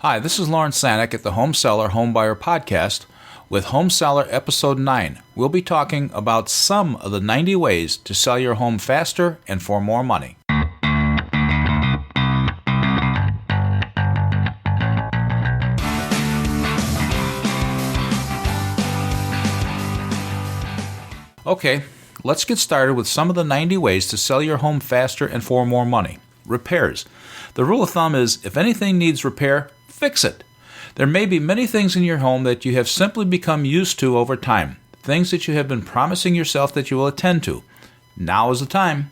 Hi, this is Lawrence Sanek at the Home Seller Homebuyer Podcast with Home Seller Episode 9. We'll be talking about some of the 90 ways to sell your home faster and for more money. Okay, let's get started with some of the 90 ways to sell your home faster and for more money. Repairs. The rule of thumb is if anything needs repair, fix it. There may be many things in your home that you have simply become used to over time, things that you have been promising yourself that you will attend to. Now is the time.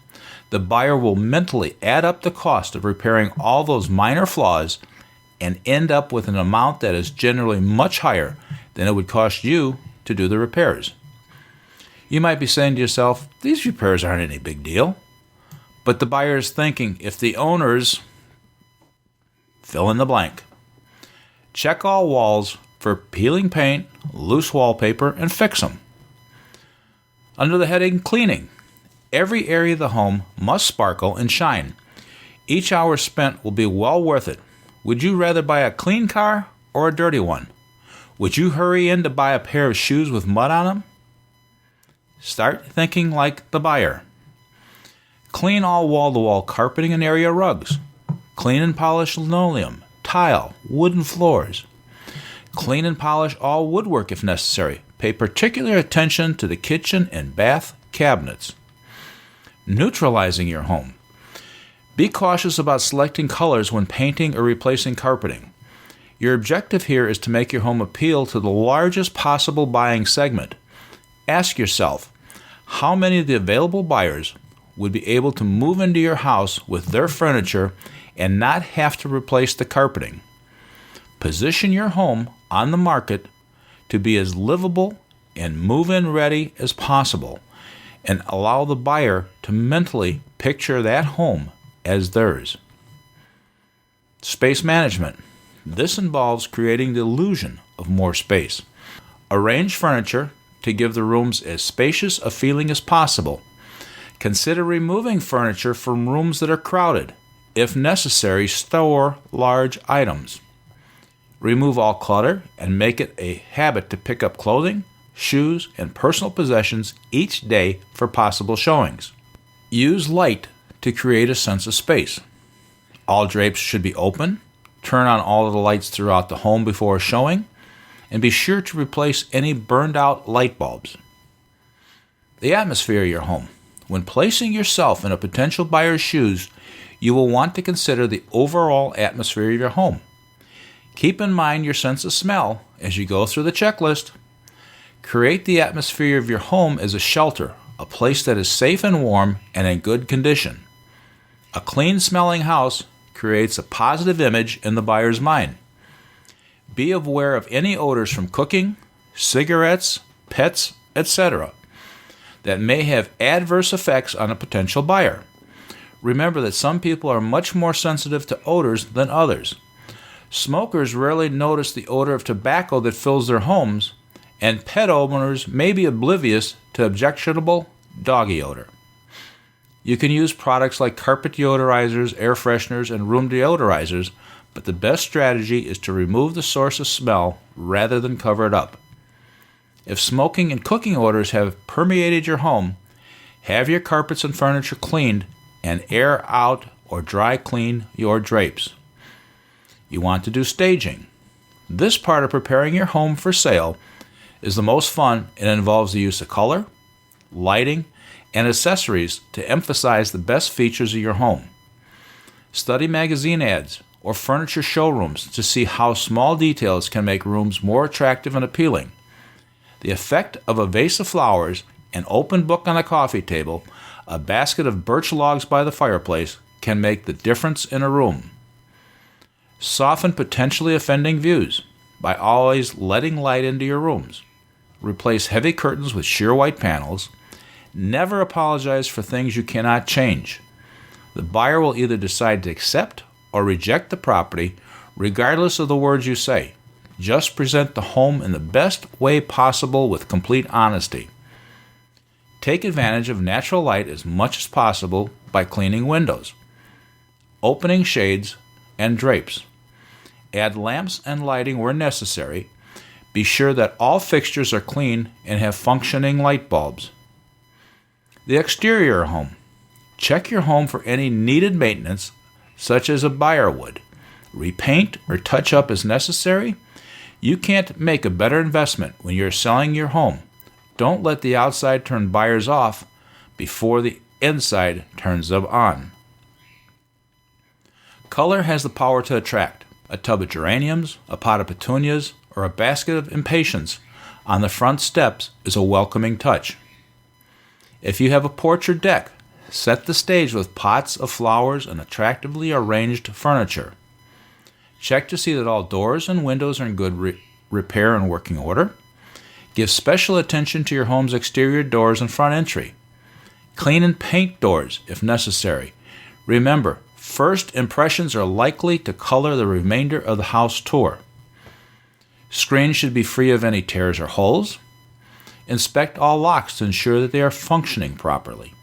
The buyer will mentally add up the cost of repairing all those minor flaws and end up with an amount that is generally much higher than it would cost you to do the repairs. You might be saying to yourself, these repairs aren't any big deal. But the buyer is thinking, if the owners fill in the blank. Check all walls for peeling paint, loose wallpaper, and fix them. Under the heading Cleaning, every area of the home must sparkle and shine. Each hour spent will be well worth it. Would you rather buy a clean car or a dirty one? Would you hurry in to buy a pair of shoes with mud on them? Start thinking like the buyer. Clean all wall-to-wall carpeting and area rugs. Clean and polish linoleum, tile, wooden floors. Clean and polish all woodwork if necessary. Pay particular attention to the kitchen and bath cabinets. Neutralizing your home. Be cautious about selecting colors when painting or replacing carpeting. Your objective here is to make your home appeal to the largest possible buying segment. Ask yourself, how many of the available buyers would be able to move into your house with their furniture and not have to replace the carpeting? Position your home on the market to be as livable and move-in ready as possible, and allow the buyer to mentally picture that home as theirs. Space management. This involves creating the illusion of more space. Arrange furniture to give the rooms as spacious a feeling as possible. Consider removing furniture from rooms that are crowded. If necessary, store large items. Remove all clutter and make it a habit to pick up clothing, shoes, and personal possessions each day for possible showings. Use light to create a sense of space. All drapes should be open. Turn on all of the lights throughout the home before a showing, and be sure to replace any burned out light bulbs. The atmosphere of your home. When placing yourself in a potential buyer's shoes, you will want to consider the overall atmosphere of your home. Keep in mind your sense of smell as you go through the checklist. Create the atmosphere of your home as a shelter, a place that is safe and warm and in good condition. A clean-smelling house creates a positive image in the buyer's mind. Be aware of any odors from cooking, cigarettes, pets, etc. that may have adverse effects on a potential buyer. Remember that some people are much more sensitive to odors than others. Smokers rarely notice the odor of tobacco that fills their homes, and pet owners may be oblivious to objectionable doggy odor. You can use products like carpet deodorizers, air fresheners, and room deodorizers, but the best strategy is to remove the source of smell rather than cover it up. If smoking and cooking odors have permeated your home, have your carpets and furniture cleaned and air out or dry clean your drapes. You want to do staging. This part of preparing your home for sale is the most fun and involves the use of color, lighting, and accessories to emphasize the best features of your home. Study magazine ads or furniture showrooms to see how small details can make rooms more attractive and appealing. The effect of a vase of flowers, an open book on a coffee table, a basket of birch logs by the fireplace can make the difference in a room. Soften potentially offending views by always letting light into your rooms. Replace heavy curtains with sheer white panels. Never apologize for things you cannot change. The buyer will either decide to accept or reject the property, regardless of the words you say. Just present the home in the best way possible with complete honesty. Take advantage of natural light as much as possible by cleaning windows, opening shades, and drapes. Add lamps and lighting where necessary. Be sure that all fixtures are clean and have functioning light bulbs. The exterior home. Check your home for any needed maintenance, such as a buyer would. Repaint or touch up as necessary. You can't make a better investment when you're selling your home. Don't let the outside turn buyers off before the inside turns them on. Color has the power to attract. A tub of geraniums, a pot of petunias, or a basket of impatiens on the front steps is a welcoming touch. If you have a porch or deck, set the stage with pots of flowers and attractively arranged furniture. Check to see that all doors and windows are in good repair and working order. Give special attention to your home's exterior doors and front entry. Clean and paint doors if necessary. Remember, first impressions are likely to color the remainder of the house tour. Screens should be free of any tears or holes. Inspect all locks to ensure that they are functioning properly.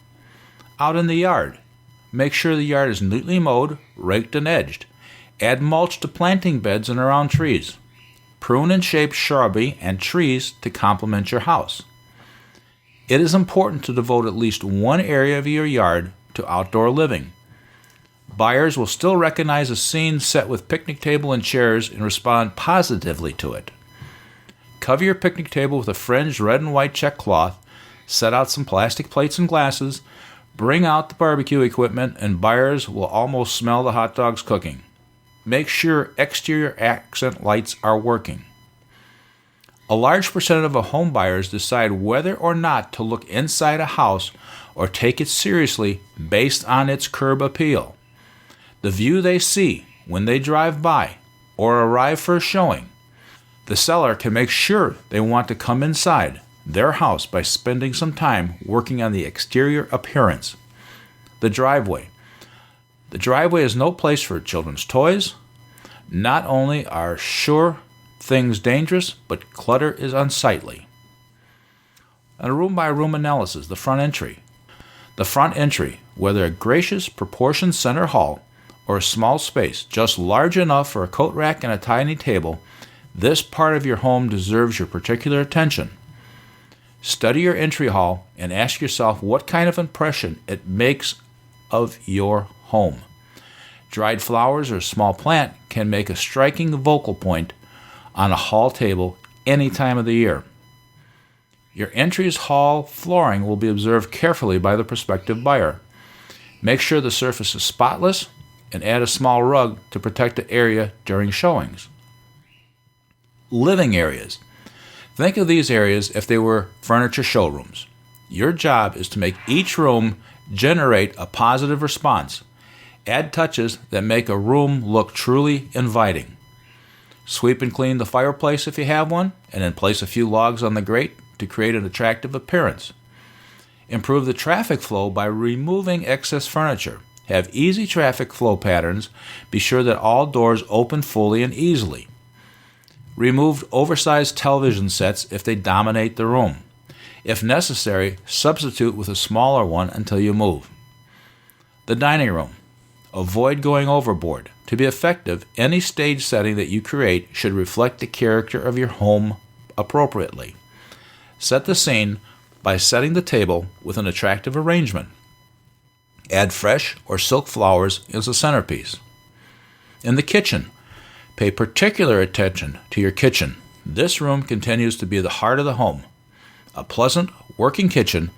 Out in the yard, make sure the yard is neatly mowed, raked, and edged. Add mulch to planting beds and around trees. Prune and shape shrubbery and trees to complement your house. It is important to devote at least one area of your yard to outdoor living. Buyers will still recognize a scene set with picnic table and chairs and respond positively to it. Cover your picnic table with a fringed red and white check cloth, set out some plastic plates and glasses, bring out the barbecue equipment, and buyers will almost smell the hot dogs cooking. Make sure exterior accent lights are working. A large percent of home buyers decide whether or not to look inside a house or take it seriously based on its curb appeal. The view they see when they drive by or arrive for a showing. The seller can make sure they want to come inside their house by spending some time working on the exterior appearance. The driveway. The driveway is no place for children's toys. Not only are sure things dangerous, but clutter is unsightly. A room-by-room analysis, the front entry. The front entry, whether a gracious proportioned center hall or a small space just large enough for a coat rack and a tiny table, this part of your home deserves your particular attention. Study your entry hall and ask yourself what kind of impression it makes of your home. Dried flowers or a small plant can make a striking focal point on a hall table any time of the year. Your entry's hall flooring will be observed carefully by the prospective buyer. Make sure the surface is spotless and add a small rug to protect the area during showings. Living areas. Think of these areas if they were furniture showrooms. Your job is to make each room generate a positive response. Add touches that make a room look truly inviting. Sweep and clean the fireplace if you have one, and then place a few logs on the grate to create an attractive appearance. Improve the traffic flow by removing excess furniture. Have easy traffic flow patterns. Be sure that all doors open fully and easily. Remove oversized television sets if they dominate the room. If necessary, substitute with a smaller one until you move. The dining room. Avoid going overboard. To be effective, any stage setting that you create should reflect the character of your home appropriately. Set the scene by setting the table with an attractive arrangement. Add fresh or silk flowers as a centerpiece. In the kitchen, pay particular attention to your kitchen. This room continues to be the heart of the home. A pleasant, working kitchen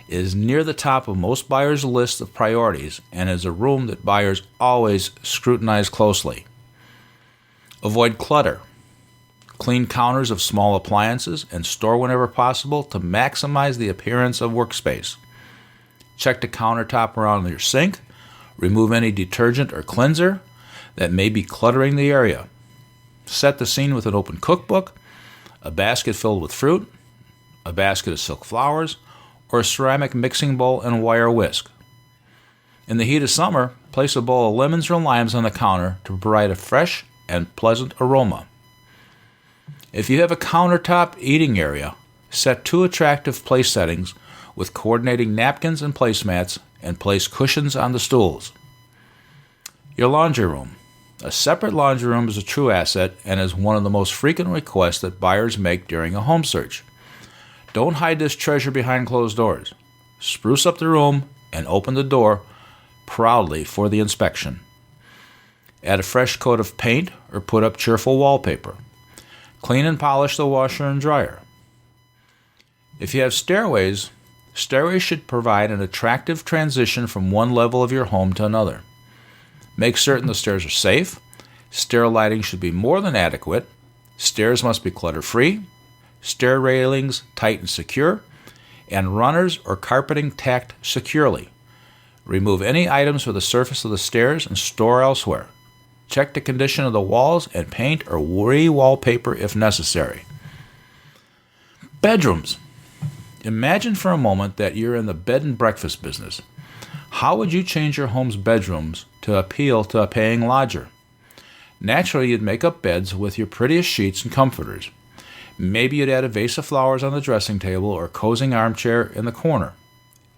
is near the top of most buyers' lists of priorities and is a room that buyers always scrutinize closely. Avoid clutter. Clean counters of small appliances and store whenever possible to maximize the appearance of workspace. Check the countertop around your sink. Remove any detergent or cleanser that may be cluttering the area. Set the scene with an open cookbook, a basket filled with fruit, a basket of silk flowers, or a ceramic mixing bowl and wire whisk. In the heat of summer, place a bowl of lemons or limes on the counter to provide a fresh and pleasant aroma. If you have a countertop eating area, set 2 attractive place settings with coordinating napkins and placemats and place cushions on the stools. Your laundry room. A separate laundry room is a true asset and is one of the most frequent requests that buyers make during a home search. Don't hide this treasure behind closed doors. Spruce up the room and open the door proudly for the inspection. Add a fresh coat of paint or put up cheerful wallpaper. Clean and polish the washer and dryer. If you have stairways should provide an attractive transition from one level of your home to another. Make certain the stairs are safe. Stair lighting should be more than adequate. Stairs must be clutter-free. Stair railings tight and secure. And runners or carpeting tacked securely. Remove any items from the surface of the stairs and store elsewhere. Check the condition of the walls and paint or re-wallpaper if necessary. Bedrooms. Imagine for a moment that you're in the bed and breakfast business. How would you change your home's bedrooms to appeal to a paying lodger? Naturally, you'd make up beds with your prettiest sheets and comforters. Maybe you'd add a vase of flowers on the dressing table or a cozy armchair in the corner.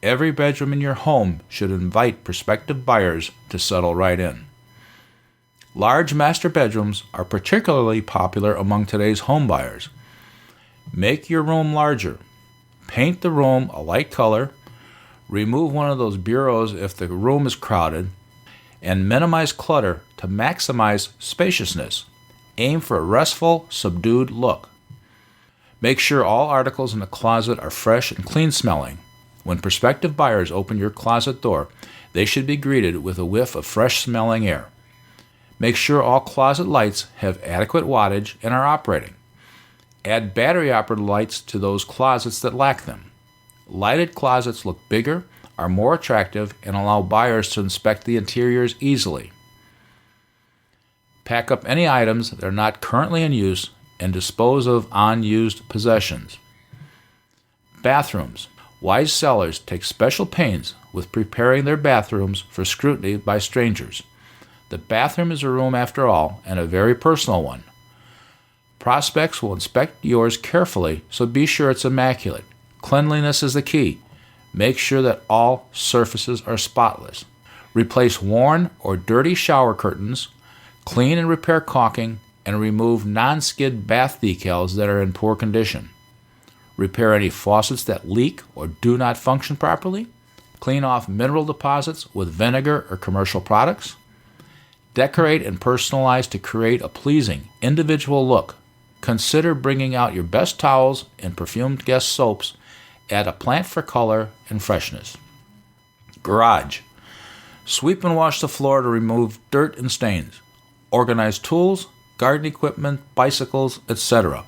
Every bedroom in your home should invite prospective buyers to settle right in. Large master bedrooms are particularly popular among today's home buyers. Make your room larger. Paint the room a light color. Remove one of those bureaus if the room is crowded. And minimize clutter to maximize spaciousness. Aim for a restful, subdued look. Make sure all articles in the closet are fresh and clean smelling. When prospective buyers open your closet door, they should be greeted with a whiff of fresh smelling air. Make sure all closet lights have adequate wattage and are operating. Add battery-operated lights to those closets that lack them. Lighted closets look bigger, are more attractive, and allow buyers to inspect the interiors easily. Pack up any items that are not currently in use and dispose of unused possessions. Bathrooms. Wise sellers take special pains with preparing their bathrooms for scrutiny by strangers. The bathroom is a room after all, and a very personal one. Prospects will inspect yours carefully, so be sure it's immaculate. Cleanliness is the key. Make sure that all surfaces are spotless. Replace worn or dirty shower curtains, clean and repair caulking, and remove non-skid bath decals that are in poor condition. Repair any faucets that leak or do not function properly. Clean off mineral deposits with vinegar or commercial products. Decorate and personalize to create a pleasing, individual look. Consider bringing out your best towels and perfumed guest soaps. Add a plant for color and freshness. Garage. Sweep and wash the floor to remove dirt and stains. Organize tools, garden equipment, bicycles, etc.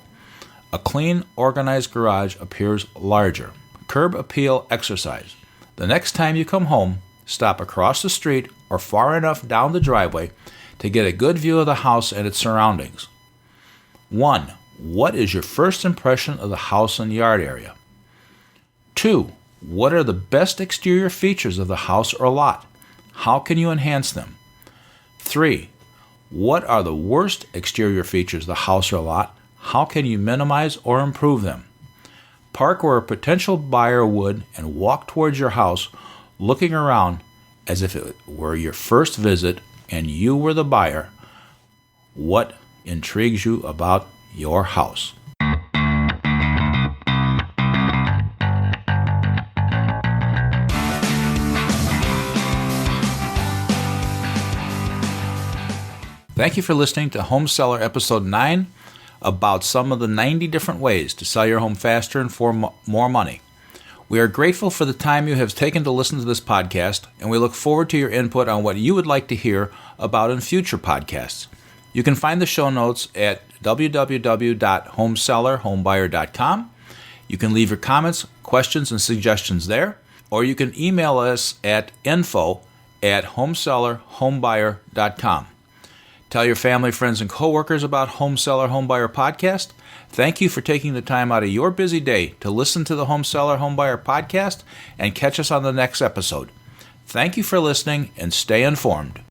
A clean, organized garage appears larger. Curb appeal exercise. The next time you come home, stop across the street or far enough down the driveway to get a good view of the house and its surroundings. 1. What is your first impression of the house and yard area? 2. What are the best exterior features of the house or lot? How can you enhance them? 3. What are the worst exterior features of the house or lot? How can you minimize or improve them? Park where a potential buyer would and walk towards your house looking around as if it were your first visit and you were the buyer. What intrigues you about your house? Thank you for listening to Home Seller Episode 9 about some of the 90 different ways to sell your home faster and for more money. We are grateful for the time you have taken to listen to this podcast, and we look forward to your input on what you would like to hear about in future podcasts. You can find the show notes at www.homesellerhomebuyer.com. You can leave your comments, questions, and suggestions there, or you can email us at info@homesellerhomebuyer.com. Tell your family, friends, and coworkers about Home Seller Homebuyer Podcast. Thank you for taking the time out of your busy day to listen to the Home Seller Homebuyer Podcast and catch us on the next episode. Thank you for listening and stay informed.